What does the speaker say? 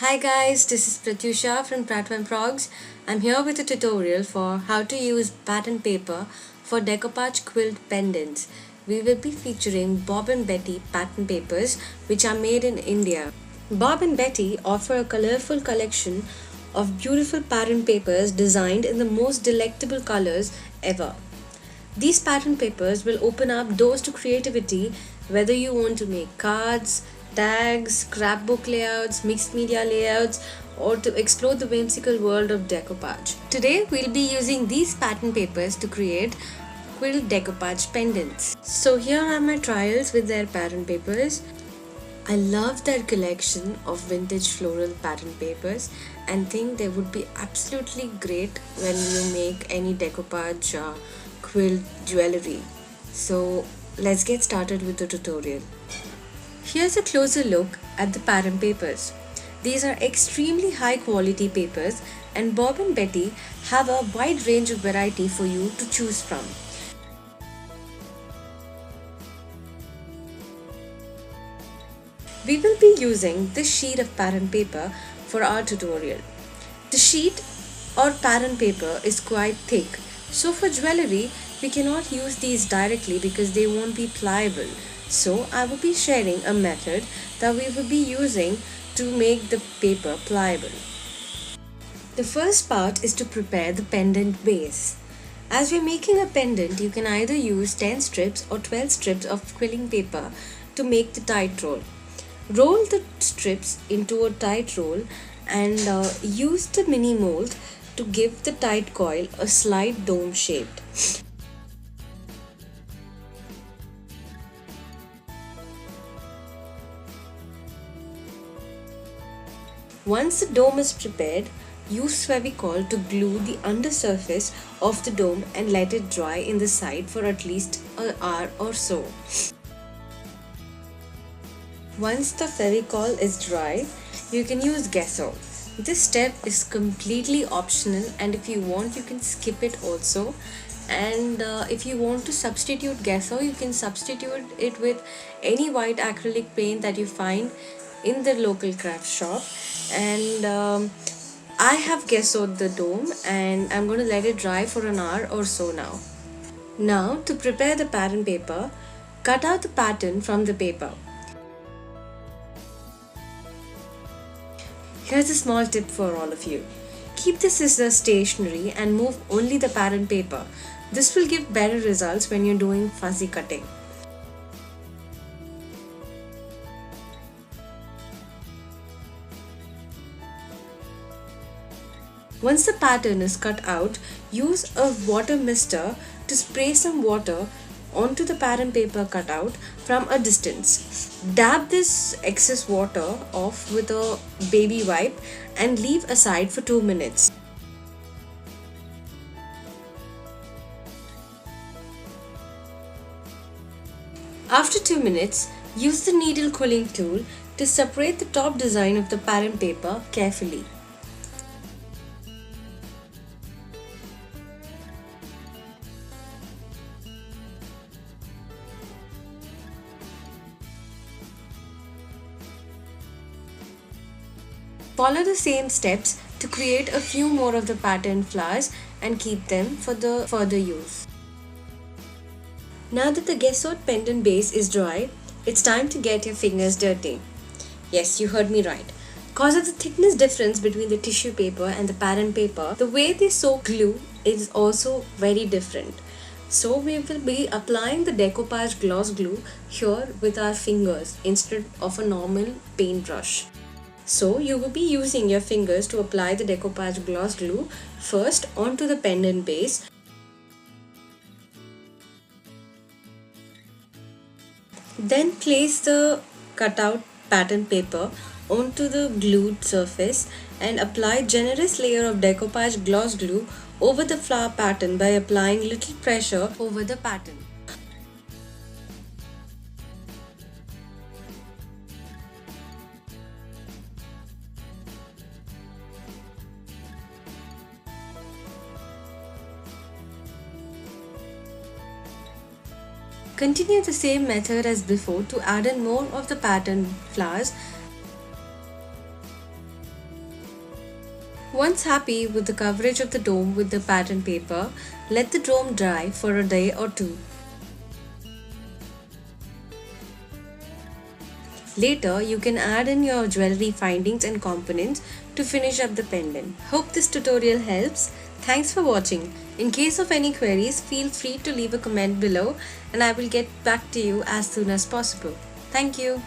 Hi guys, this is Pratyusha from Pratwan Progs. I'm here with a tutorial for how to use pattern paper for decoupage quilt pendants. We will be featuring BobnBetty pattern papers which are made in India. BobnBetty offer a colorful collection of beautiful pattern papers designed in the most delectable colors ever. These pattern papers will open up doors to creativity whether you want to make cards, tags, scrapbook layouts, mixed media layouts, or to explore the whimsical world of decoupage. Today we'll be using these pattern papers to create quilt decoupage pendants. So here are my trials with their pattern papers. I love their collection of vintage floral pattern papers and think they would be absolutely great when you make any decoupage quilt jewelry. So let's get started with the tutorial. Here's a closer look at the pattern papers. These are extremely high quality papers and BobnBetty have a wide range of variety for you to choose from. We will be using this sheet of pattern paper for our tutorial. The sheet or pattern paper is quite thick, so for jewelry we cannot use these directly because they won't be pliable. So I will be sharing a method that we will be using to make the paper pliable. The first part is to prepare the pendant base. As we're making a pendant, you can either use 10 strips or 12 strips of quilling paper to make the tight roll. Roll the strips into a tight roll and use the mini mold to give the tight coil a slight dome shaped. Once the dome is prepared, use Fevicol to glue the undersurface of the dome and let it dry in the side for at least an hour or so. Once the Fevicol is dry, you can use gesso. This step is completely optional and if you want you can skip it also. And if you want to substitute gesso, you can substitute it with any white acrylic paint that you find in the local craft shop. And I have gessoed the dome and I'm going to let it dry for an hour or so now. Now to prepare the pattern paper, cut out the pattern from the paper. Here's a small tip for all of you. Keep the scissors stationary and move only the pattern paper. This will give better results when you're doing fuzzy cutting. Once the pattern is cut out, use a water mister to spray some water onto the pattern paper cutout from a distance. Dab this excess water off with a baby wipe and leave aside for 2 minutes. After 2 minutes, use the needle quilling tool to separate the top design of the pattern paper carefully. Follow the same steps to create a few more of the pattern flowers and keep them for the further use. Now that the gessoed pendant base is dry, it's time to get your fingers dirty. Yes, you heard me right. Because of the thickness difference between the tissue paper and the pattern paper, the way they soak glue is also very different. So we will be applying the decoupage gloss glue here with our fingers instead of a normal paintbrush. So you will be using your fingers to apply the decoupage gloss glue first onto the pendant base. Then place the cutout pattern paper onto the glued surface and apply generous layer of decoupage gloss glue over the flower pattern by applying little pressure over the pattern. Continue the same method as before to add in more of the pattern flowers. Once happy with the coverage of the dome with the pattern paper, let the dome dry for a day or two. Later, you can add in your jewelry findings and components to finish up the pendant. Hope this tutorial helps. Thanks for watching. In case of any queries, feel free to leave a comment below and I will get back to you as soon as possible. Thank you.